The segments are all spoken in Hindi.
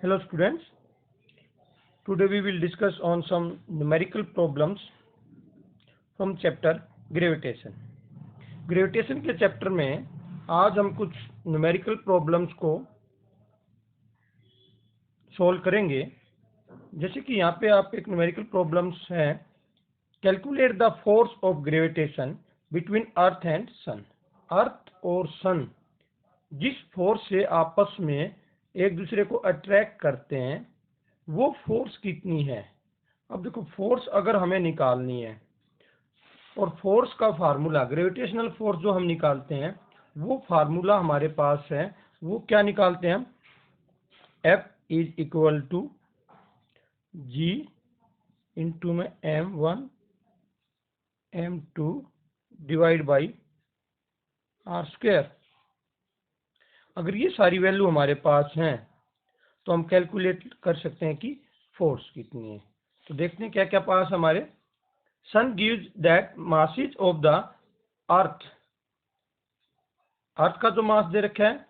Hello students, today we will discuss on some numerical problems from chapter gravitation. Gravitation के चैप्टर में आज हम कुछ numerical problems को solve करेंगे। जैसे कि यहाँ पे आप एक numerical problems है, calculate the force of gravitation between earth and sun. अर्थ और सन जिस फोर्स से आपस में एक दूसरे को अट्रैक्ट करते हैं वो फोर्स कितनी है। अब देखो फोर्स अगर हमें निकालनी है और फोर्स का फार्मूला ग्रेविटेशनल फोर्स जो हम निकालते हैं वो फार्मूला हमारे पास है। वो क्या निकालते हैं हम, F is equal to G into में M1 M2 divide by R square. अगर ये सारी वैल्यू हमारे पास हैं तो हम कैलकुलेट कर सकते हैं कि फोर्स कितनी है। तो देखते हैं क्या क्या पास हमारे। Sun gives that masses of the earth, earth का जो मास दे रखा है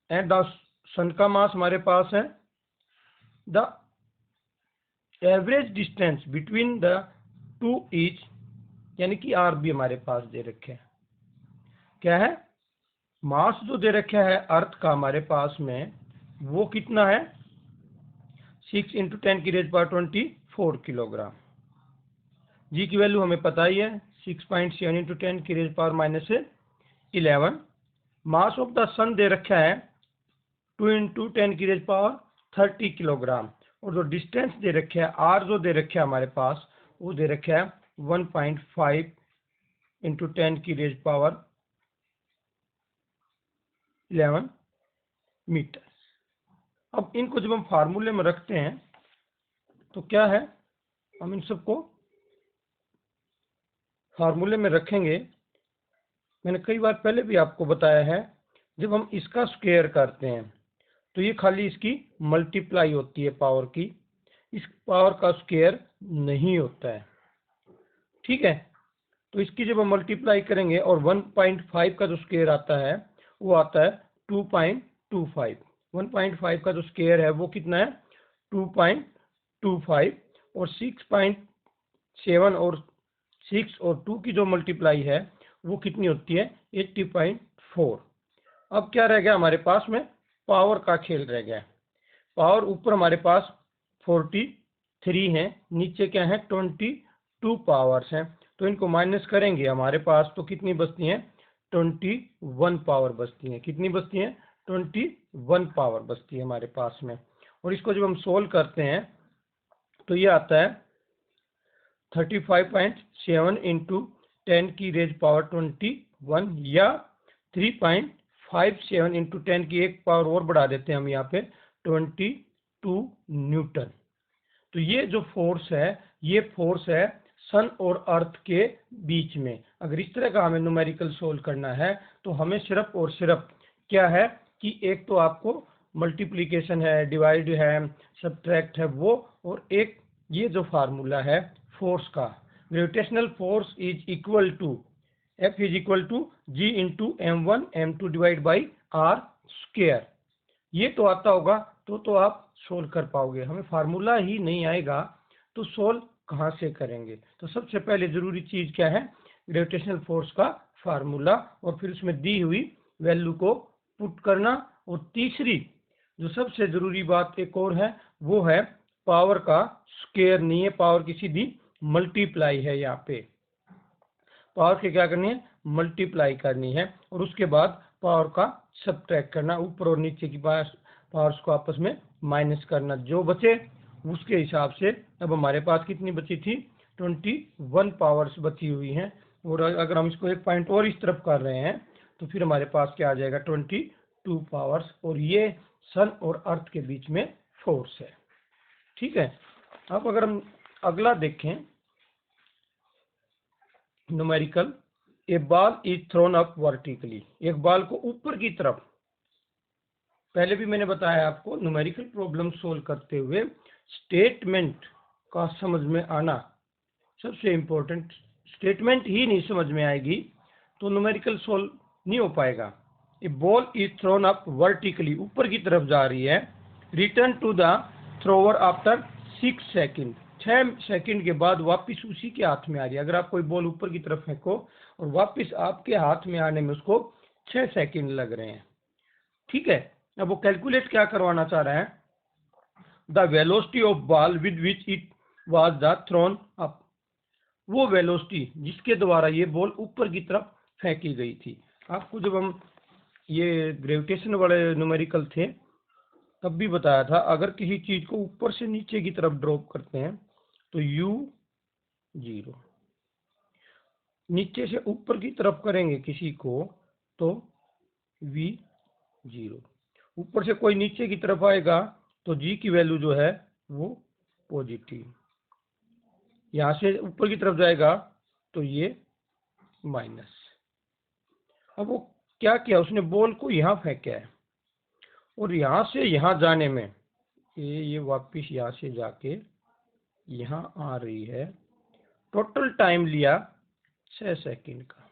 एंड द सन का मास हमारे पास है। The average distance between the two is, यानी कि आर भी हमारे पास दे रखे हैं। क्या है, मास जो दे रखा है अर्थ का हमारे पास में वो कितना है, 6 × 10⁻24 किलोग्राम। जी की वैल्यू हमें पता ही है 6.7 × 10⁻−11। मास ऑफ द सन दे रखा है 2 × 10⁻30 किलोग्राम। और जो डिस्टेंस दे रखा है आर जो दे रखा है हमारे पास वो दे रखा है 1.5 × 10⁻11 मीटर। अब इनको जब हम फार्मूले में रखते हैं तो क्या है, हम इन सबको फार्मूले में रखेंगे। मैंने कई बार पहले भी आपको बताया है, जब हम इसका स्क्वायर करते हैं तो ये खाली इसकी मल्टीप्लाई होती है पावर की, इस पावर का स्क्वायर नहीं होता है। ठीक है, तो इसकी जब हम मल्टीप्लाई करेंगे और 1.5 का जो स्क्वायर आता है वो आता है 2.25। 1.5 का जो स्क्वायर है वो कितना है 2.25। और 6.7 और 6 और 2 की जो मल्टीप्लाई है वो कितनी होती है 80.4। अब क्या रह गया हमारे पास में, पावर का खेल रह गया। पावर ऊपर हमारे पास 43 है, नीचे क्या है 22 पावर्स हैं। तो इनको माइनस करेंगे हमारे पास तो कितनी बचती हैं 21 पावर बचती हैं। कितनी बचती हैं 21 पावर बचती है हमारे पास में। और इसको जब हम सोल्व करते हैं तो ये आता है 35.7 × 10⁻21 या 3.57 × 10 की एक पावर और बढ़ा देते हैं हम यहाँ पे 22 न्यूटन। तो ये जो फोर्स है ये फोर्स है सन और अर्थ के बीच में। अगर इस तरह का हमें न्यूमेरिकल सोल्व करना है तो हमें सिर्फ और सिर्फ क्या है कि एक तो आपको मल्टीप्लिकेशन है, डिवाइड है, सब्ट्रैक्ट है वो, और एक ये जो फार्मूला है फोर्स का, gravitational force is equal to F is equal to G × M1 M2 divide by R square. ये तो आता होगा तो आप सोल्व कर पाओगे। हमें फार्मूला ही नहीं आएगा तो सोल्व कहाँ से करेंगे। तो सबसे पहले जरूरी चीज क्या है, ग्रेविटेशनल फोर्स का फार्मूला और फिर उसमें दी हुई वैल्यू को पुट करना। और तीसरी जो सबसे जरूरी बात एक और है वो है पावर का स्क्वायर नहीं है, पावर की सीधी मल्टीप्लाई है। यहाँ पे पावर के क्या करनी है, मल्टीप्लाई करनी है और उसके बाद पावर का सब्ट्रैक्ट करना, ऊपर और नीचे की पावर्स को आपस में माइनस करना। जो बचे उसके हिसाब से अब हमारे पास कितनी बची थी 21 पावर्स बची हुई हैं। और अगर हम इसको एक पॉइंट और इस तरफ कर रहे हैं तो फिर हमारे पास क्या आ जाएगा 22 पावर्स। और ये सन और अर्थ के बीच में फोर्स है। ठीक है, अब अगर हम अगला देखें numerical, A ball is thrown up vertically. एक बॉल को ऊपर की तरफ, पहले भी मैंने बताया आपको न्यूमेरिकल प्रॉब्लम सोल्व करते हुए स्टेटमेंट का समझ में आना सबसे इम्पोर्टेंट। स्टेटमेंट ही नहीं समझ में आएगी तो न्यूमेरिकल सोल्व नहीं हो पाएगा। A ball is thrown up vertically, ऊपर की तरफ जा रही है return to the thrower after 6 second, 6 second के बाद वापस उसी के हाथ में आ रही है। अगर आप कोई बॉल ऊपर की तरफ फेंको और वापस आपके हाथ में आने में उसको 6 सेकेंड लग रहे हैं, ठीक है। अब वो कैलकुलेट क्या करवाना चाह रहा है, the velocity of ball with which it was the throne up, वो वेलोसिटी जिसके द्वारा ये बॉल ऊपर की तरफ फेंकी गई थी। आपको जब हम ये ग्रेविटेशन वाले न्यूमेरिकल थे तब भी बताया था, अगर किसी चीज को ऊपर से नीचे की तरफ ड्रॉप करते हैं तो u0, नीचे से ऊपर की तरफ करेंगे किसी को तो v0, ऊपर से कोई नीचे की तरफ आएगा तो g की वैल्यू जो है वो पॉजिटिव, यहां से ऊपर की तरफ जाएगा तो ये माइनस। अब वो क्या किया, उसने बॉल को यहां फेंका है और यहां से यहां जाने में ये वापिस यहां से जाके यहां आ रही है, टोटल टाइम लिया 6 सेकेंड का।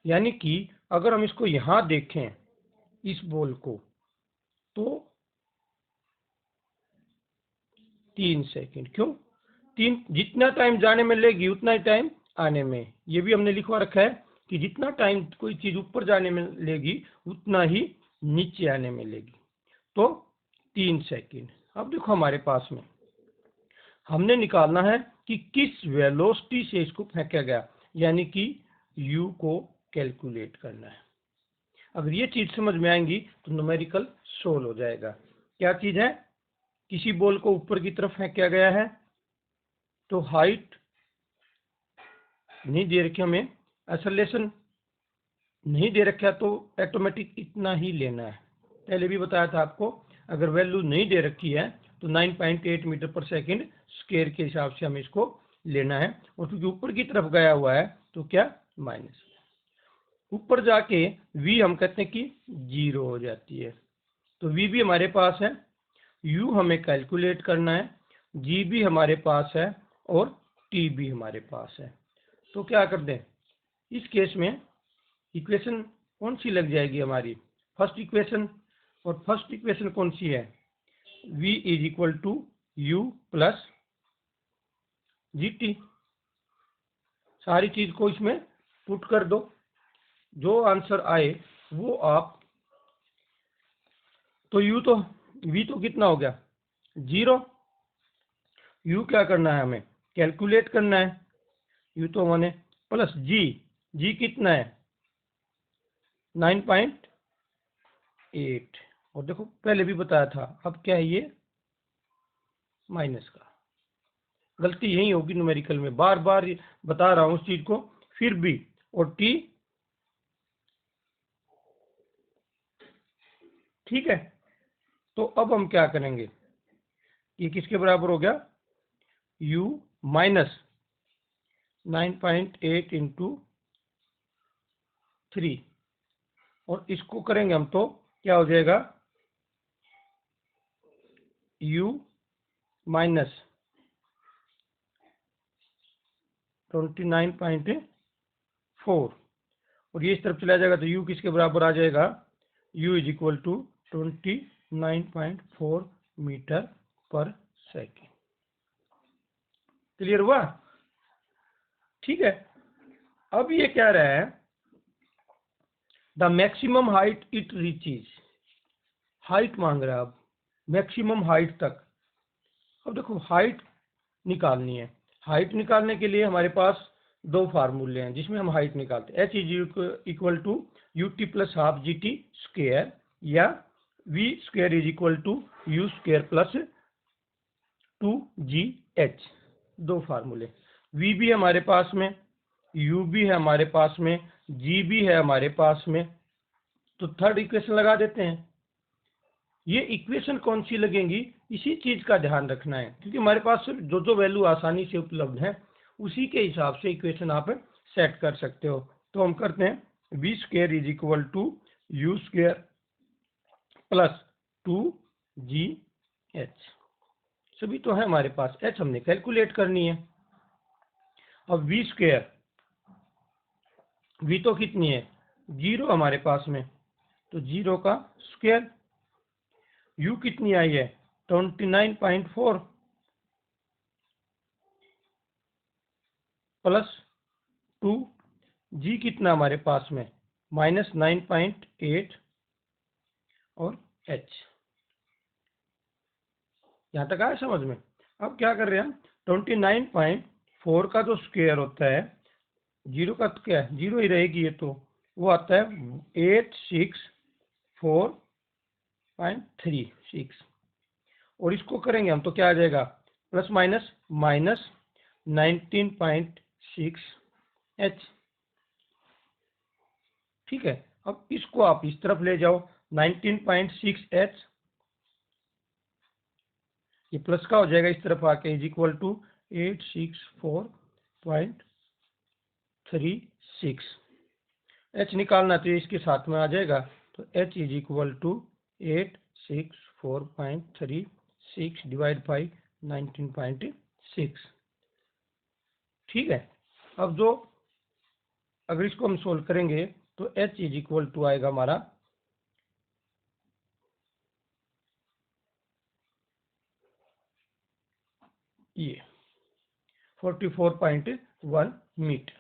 यानी कि अगर हम इसको यहां देखें इस बॉल को तो 3 सेकेंड, क्यों 3, जितना टाइम जाने में लेगी उतना ही टाइम आने में। ये भी हमने लिखवा रखा है कि जितना टाइम कोई चीज ऊपर जाने में लेगी उतना ही नीचे आने में लेगी, तो 3 सेकेंड। अब देखो हमारे पास में हमने निकालना है कि किस वेलोसिटी से इसको फेंका गया, यानी कि u को कैलकुलेट करना है। अगर ये चीज समझ में आएंगी तो न्यूमेरिकल सोल्व हो जाएगा। क्या चीज है, किसी बॉल को ऊपर की तरफ फेंका गया है तो हाइट नहीं दे रखी, हमें एक्सेलरेशन नहीं दे रखा तो ऑटोमेटिक इतना ही लेना है। पहले भी बताया था आपको, अगर वैल्यू नहीं दे रखी है तो 9.8 मीटर पर सेकंड स्क्वायर के हिसाब से हमें इसको लेना है। और क्योंकि ऊपर की तरफ गया हुआ है तो क्या माइनस, ऊपर जाके v हम कहते हैं कि 0 हो जाती है। तो v भी हमारे पास है, u हमें कैलकुलेट करना है, g भी हमारे पास है और t भी हमारे पास है। तो क्या कर दें, इस केस में इक्वेशन कौन सी लग जाएगी हमारी, फर्स्ट इक्वेशन। और फर्स्ट इक्वेशन कौन सी है, v is equal to u plus gt। सारी चीज को इसमें पुट कर दो, जो आंसर आए वो आप, तो u तो v तो कितना हो गया 0, u क्या करना है हमें कैलकुलेट करना है, u तो मैंने प्लस g कितना है 9.8। और देखो पहले भी बताया था, अब क्या है ये माइनस का, गलती यही होगी न्यूमेरिकल में, बार बार बता रहा हूं उस चीज को फिर भी। और t ठीक है, तो अब हम क्या करेंगे, ये किसके बराबर हो गया u माइनस 9.8 इंटू 3, और इसको करेंगे हम तो क्या हो जाएगा u माइनस 29.4, और ये इस तरफ चला जाएगा तो u किसके बराबर आ जाएगा, u is equal to 29.4 metre पर सेकेंड। क्लियर हुआ, ठीक है। अब ये कह रहा है the maximum height it reaches, height मांग रहा है अब मैक्सिमम हाइट तक। अब देखो हाइट निकालनी है, हाइट निकालने के लिए हमारे पास दो फार्मूले हैं जिसमें हम हाइट निकालते हैं, h is equal to ut plus half G T square या v square is equal to u square plus 2gh, दो फार्मूले। v भी हमारे पास में, u भी है हमारे पास में, g भी है हमारे पास में, तो थर्ड इक्वेशन लगा देते हैं। ये इक्वेशन कौन सी लगेंगी इसी चीज का ध्यान रखना है, क्योंकि हमारे पास जो जो वैल्यू आसानी से उपलब्ध है उसी के हिसाब से इक्वेशन आप सेट कर सकते हो। तो हम करते हैं v square is equal to u square plus 2gh, सभी तो है हमारे पास, h हमने कैलकुलेट करनी है। अब v स्क्वेयर, v तो कितनी है 0 हमारे पास में, तो 0 का स्क्वायर, यू कितनी आई है 29.4 प्लस 2, जी कितना हमारे पास में -9.8 और एच। यहाँ तक आया समझ में। अब क्या कर रहे हैं हम, 29.4 का जो स्क्वायर होता है, जीरो का तो क्या है, जीरो ही रहेगी ये, तो वो आता है 864.36 और इसको करेंगे हम तो क्या आ जाएगा प्लस माइनस माइनस 19.6 एच। ठीक है, अब इसको आप इस तरफ ले जाओ 19.6 एच, ये प्लस का हो जाएगा इस तरफ आके, इज इक्वल टू 864.36। एच निकालना तो ये इसके साथ में आ जाएगा, तो H is equal to 864.36 divide by 19.6। ठीक है, अब जो अगर इसको हम सोल्व करेंगे तो एच इज इक्वल टू आएगा हमारा ये 44.1 मीटर।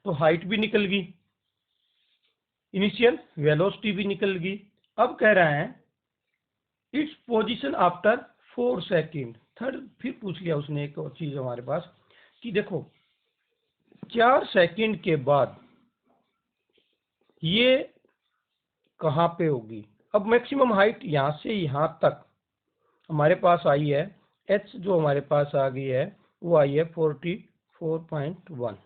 तो हाइट भी निकल गई, इनिशियल वेलोसिटी भी निकल गई। अब कह रहा है its position after 4 second. Third फिर पूछ लिया उसने एक और चीज हमारे पास कि देखो 4 सेकेंड के बाद ये कहाँ पे होगी। अब मैक्सिमम हाइट यहाँ से यहाँ तक हमारे पास आई है, एच जो हमारे पास आ गई है वो आई है 44.1।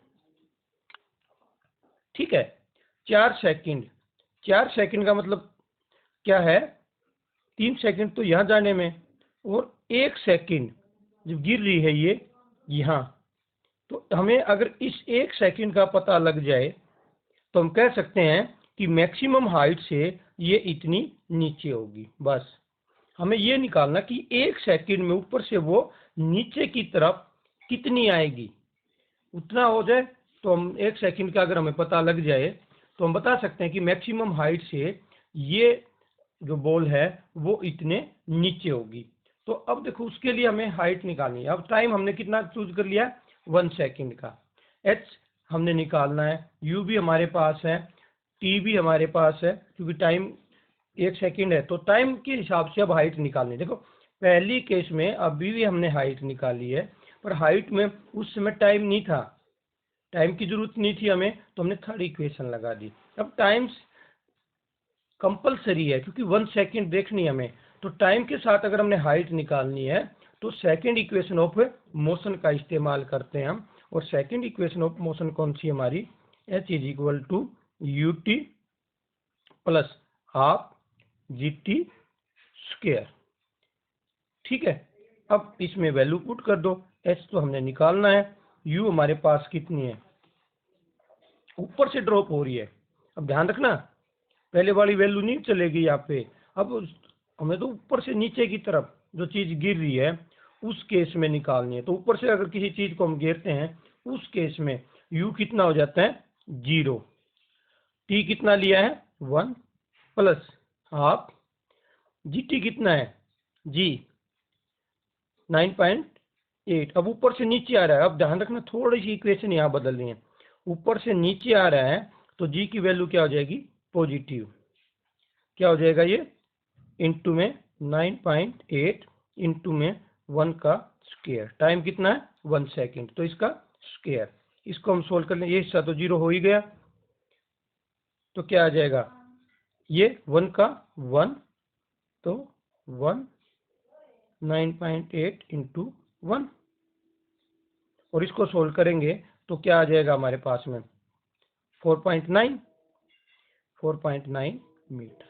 ठीक है, 4 सेकेंड, 4 सेकेंड का मतलब क्या है, 3 सेकेंड तो यहाँ जाने में और 1 सेकेंड जब गिर रही है ये यहाँ, तो हमें अगर इस 1 सेकेंड का पता लग जाए तो हम कह सकते हैं कि मैक्सिमम हाइट से ये इतनी नीचे होगी। बस हमें ये निकालना कि 1 सेकेंड में ऊपर से वो नीचे की तरफ कितनी आएगी, उतना हो जाए तो हम 1 सेकेंड का अगर हमें पता लग जाए तो हम बता सकते हैं कि मैक्सिमम हाइट से ये जो बॉल है वो इतने नीचे होगी। तो अब देखो उसके लिए हमें हाइट निकालनी है। अब टाइम हमने कितना चूज कर लिया 1 सेकेंड का, एच हमने निकालना है, यू भी हमारे पास है, टी भी हमारे पास है, क्योंकि टाइम 1 सेकेंड है तो टाइम के हिसाब से अब हाइट निकालनी। देखो पहली केस में अभी भी हमने हाइट निकाली है, पर हाइट में उस समय टाइम नहीं था, टाइम की जरूरत नहीं थी हमें, तो हमने थर्ड इक्वेशन लगा दी। अब टाइम्स कंपलसरी है क्योंकि 1 सेकेंड देखनी है हमें, तो टाइम के साथ अगर हमने हाइट निकालनी है तो सेकेंड इक्वेशन ऑफ मोशन का इस्तेमाल करते हैं हम। और सेकेंड इक्वेशन ऑफ मोशन कौन सी हमारी, H is equal to U T plus half G T square. ठीक है, अब इसमें वैल्यू पुट कर दो, एच तो हमने निकालना है, यू हमारे पास कितनी है, ऊपर से ड्रॉप हो रही है। अब ध्यान रखना पहले वाली वैल्यू नहीं चलेगी यहाँ पे, अब हमें तो ऊपर से नीचे की तरफ जो चीज गिर रही है उस केस में निकालनी है। तो ऊपर से अगर किसी चीज को हम गिरते हैं उस केस में u कितना हो जाता है 0, t कितना लिया है 1 प्लस हाफ, gt कितना है g 9.8। अब ऊपर से नीचे आ रहा है, अब ध्यान रखना थोड़ी सी इक्वेशन यहाँ बदलनी है, ऊपर से नीचे आ रहा है तो g की वैल्यू क्या हो जाएगी पॉजिटिव, क्या हो जाएगा ये इंटू में 9.8 इंटू में 1 का स्क्वायर, टाइम कितना है 1 सेकेंड, तो इसका स्क्वायर। इसको हम सोल्व कर लें, ये हिस्सा तो 0 हो ही गया, तो क्या आ जाएगा ये 1 का 1, तो 1 9.8 इंटू 1, और इसको सोल्व करेंगे तो क्या आ जाएगा हमारे पास में 4.9 metre.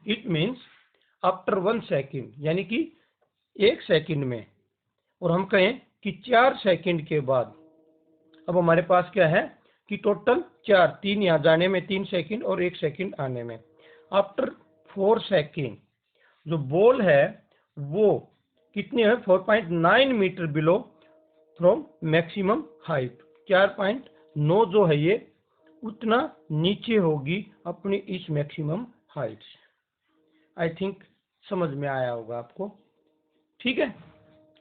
It means after 1 second, यानी कि 1 सेकेंड में, और हम कहें कि 4 सेकेंड के बाद, अब हमारे पास क्या है कि टोटल 4, 3 यहाँ जाने में 3 सेकेंड और 1 सेकेंड आने में, आफ्टर 4 सेकेंड जो बॉल है वो कितनी है 4.9 metre below from maximum height, 4.9 जो है ये उतना नीचे होगी अपनी इस मैक्सिमम हाइट से। आई थिंक समझ में आया होगा आपको। ठीक है,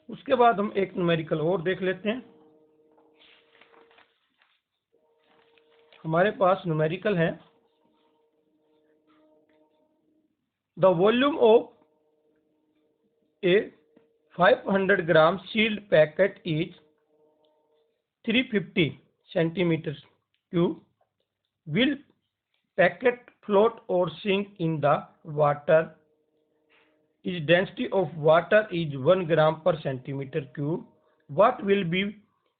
उसके बाद हम एक न्यूमेरिकल और देख लेते हैं। हमारे पास न्यूमेरिकल है, the volume of a 500 gram sealed packet is 350 centimeters cube. Will packet float or sink in the water? Its density of water is 1 gram per centimeter cube. What will be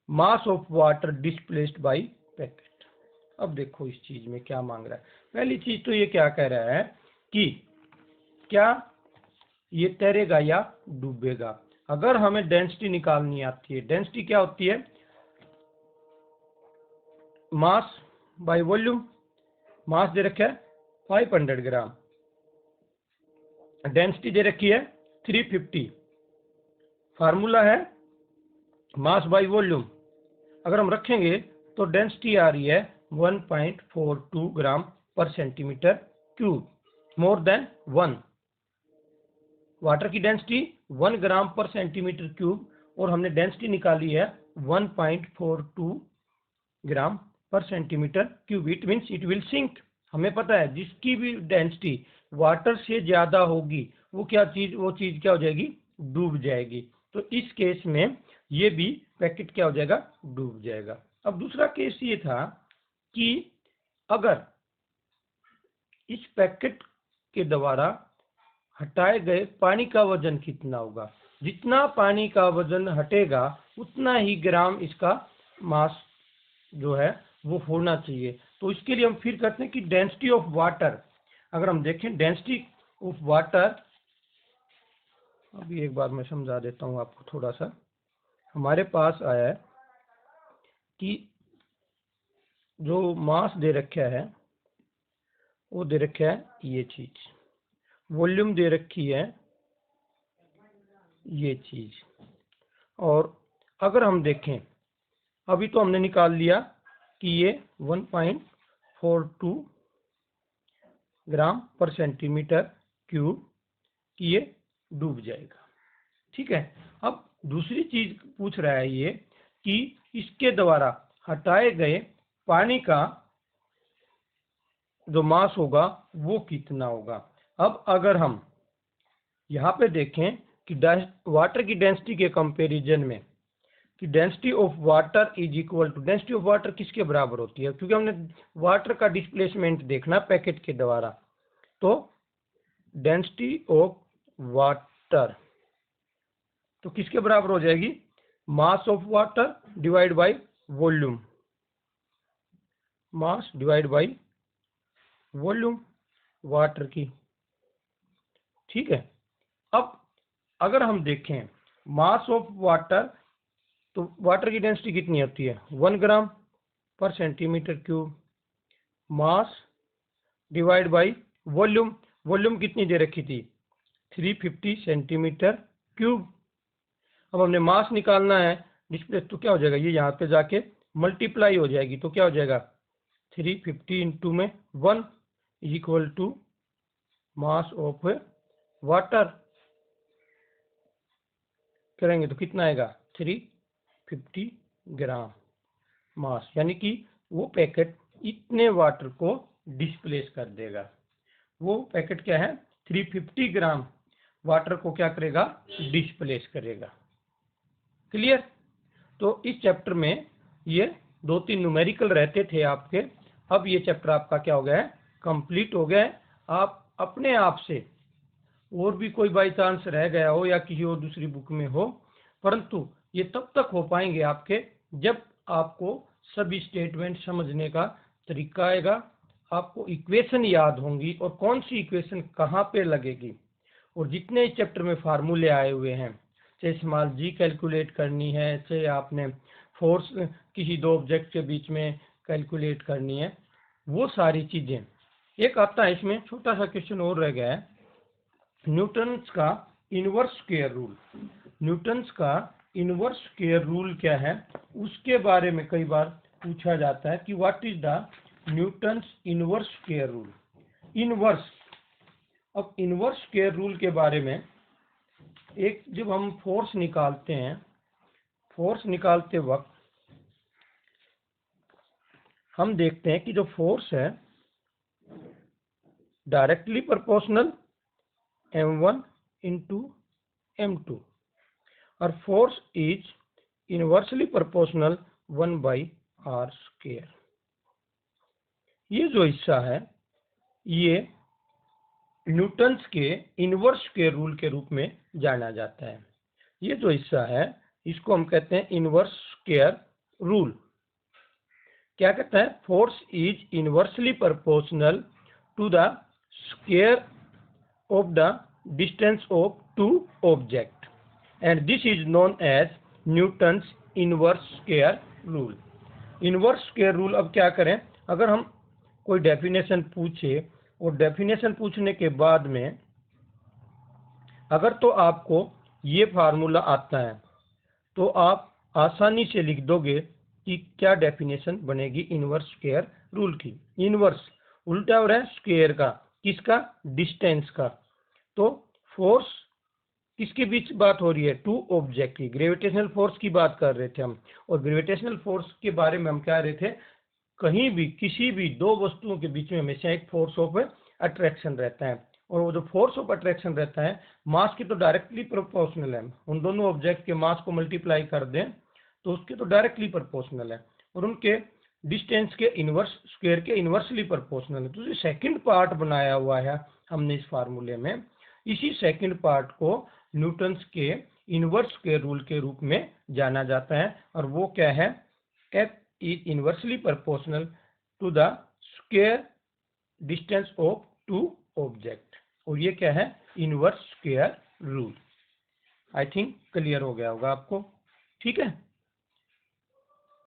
mass of water displaced by packet? अब देखो इस चीज में क्या मांग रहा है। पहली चीज तो ये क्या कह रहा है कि क्या ये तैरेगा या डूबेगा। अगर हमें डेंसिटी निकालनी आती है, डेंसिटी क्या होती है, मास बाय वॉल्यूम। मास दे रखा है 500 ग्राम, डेंसिटी दे रखी है 350, फार्मूला है मास बाय वॉल्यूम। अगर हम रखेंगे तो डेंसिटी आ रही है 1.42 ग्राम पर centimetre cube, more than 1। Water की डेंसिटी 1 ग्राम पर सेंटीमीटर क्यूब और हमने डेंसिटी निकाली है 1.42 ग्राम पर centimetre cube. It means it will sink. हमें पता है जिसकी भी डेंसिटी वाटर से ज्यादा होगी वो चीज क्या हो जाएगी, डूब जाएगी। तो इस केस में ये भी पैकेट क्या हो जाएगा, डूब जाएगा। अब दूसरा केस ये था कि अगर इस पैकेट के द्वारा हटाए गए पानी का वजन कितना होगा, जितना पानी का वजन हटेगा उतना ही ग्राम इसका मास जो है वो होना चाहिए। तो इसके लिए हम फिर करते हैं कि डेंसिटी ऑफ वाटर, अगर हम देखें डेंसिटी ऑफ वाटर, अभी एक बार मैं समझा देता हूं आपको थोड़ा सा। हमारे पास आया है कि जो मास दे रखा है वो दे रखा है ये चीज, वॉल्यूम दे रखी है ये चीज, और अगर हम देखें अभी तो हमने निकाल लिया कि ये 1.42 ग्राम पर सेंटीमीटर क्यूब कि ये डूब जाएगा। ठीक है, अब दूसरी चीज पूछ रहा है ये कि इसके द्वारा हटाए गए पानी का जो मास होगा वो कितना होगा। अब अगर हम यहाँ पे देखें कि वाटर की डेंसिटी के कंपैरिजन में कि density of water is equal to, density of water किसके बराबर होती है, क्योंकि हमने वाटर का डिस्प्लेसमेंट देखना पैकेट के द्वारा, तो डेंसिटी ऑफ वाटर तो किसके बराबर हो जाएगी, मास of water divide by volume, mass divide by volume water की। ठीक है, अब अगर हम देखें मास ऑफ वाटर, तो वाटर की डेंसिटी कितनी होती है 1 ग्राम पर centimetre cube, mass divide by volume, volume कितनी दे रखी थी 350 सेंटीमीटर क्यूब। अब हमने मास निकालना है डिस्प्ले, तो क्या हो जाएगा, ये यहाँ पे जाके मल्टीप्लाई हो जाएगी, तो क्या हो जाएगा 350 इंटू में 1 is equal to mass of water, करेंगे तो कितना आएगा 350 ग्राम मास, यानी कि वो पैकेट इतने वाटर को डिस्प्लेस कर देगा। वो पैकेट क्या है 350 ग्राम वाटर को क्या करेगा, डिस्प्लेस करेगा। क्लियर। तो इस चैप्टर में ये 2-3 न्यूमेरिकल रहते थे आपके। अब ये चैप्टर आपका क्या हो गया है, कंप्लीट हो गया है। आप अपने आप से और भी कोई बाई चांस रह गया हो या किसी और दूसरी बुक में हो, परंतु ये तब तक हो पाएंगे आपके जब आपको सभी स्टेटमेंट समझने का तरीका आएगा, आपको इक्वेशन याद होंगी और कौन सी इक्वेशन कहाँ पे लगेगी, और जितने इस चैप्टर में फार्मूले आए हुए हैं, चाहे स्मॉल जी कैलकुलेट करनी है, चाहे आपने फोर्स किसी दो ऑब्जेक्ट के बीच में कैलकुलेट करनी है, वो सारी चीजें। एक आता है इसमें छोटा सा क्वेश्चन और रह गया है, न्यूटन्स का इनवर्स स्क्वायर रूल। न्यूटन्स का इनवर्स स्क्वायर रूल क्या है उसके बारे में कई बार पूछा जाता है कि what is the Newton's inverse square rule. Inverse अब इनवर्स स्क्वायर रूल के बारे में, एक जब हम फोर्स निकालते हैं, फोर्स निकालते वक्त हम देखते हैं कि जो फोर्स है directly proportional m1 into m2 और force is inversely proportional 1/r²। ये जो हिस्सा है ये न्यूटन्स के इनवर्स स्क्वायर रूल के रूप में जाना जाता है। ये जो हिस्सा है इसको हम कहते हैं इनवर्स स्क्वायर रूल। क्या कहता है? Force is inversely proportional to the square of the distance of two object and this is known as Newton's inverse square rule. Inverse square rule, अब क्या करें, अगर हम कोई डेफिनेशन पूछे और डेफिनेशन पूछने के बाद में अगर तो आपको ये फार्मूला आता है तो आप आसानी से लिख दोगे कि क्या डेफिनेशन बनेगी इनवर्स स्क्वायर रूल की। इनवर्स उल्टा हो रहा है स्क्वायर का, किसका? डिस्टेंस का। तो फोर्स किसके बीच बात हो रही है? टू ऑब्जेक्ट की। ग्रेविटेशनल फोर्स की बात कर रहे थे हम, और ग्रेविटेशनल फोर्स के बारे में हम कह रहे थे कहीं भी किसी भी दो वस्तुओं के बीच में हमेशा एक फोर्स ऑफ अट्रैक्शन रहता है, और वो जो फोर्स ऑफ अट्रैक्शन रहता है मास की तो डायरेक्टली प्रोपोर्शनल है। उन दोनों ऑब्जेक्ट के मास को मल्टीप्लाई कर दें तो उसके तो डायरेक्टली प्रोपोर्शनल है, और उनके डिस्टेंस के इनवर्स स्क्वायर के इनवर्सली प्रोपोर्शनल है। तो जो सेकंड पार्ट बनाया हुआ है हमने इस फार्मूले में, इसी सेकंड पार्ट को न्यूटन्स के इनवर्स स्क्वायर रूल के रूप में जाना जाता है, और वो क्या है? F is inversely proportional to the square distance of two object, और ये क्या है? Inverse square rule. I think clear हो गया होगा आपको, ठीक है।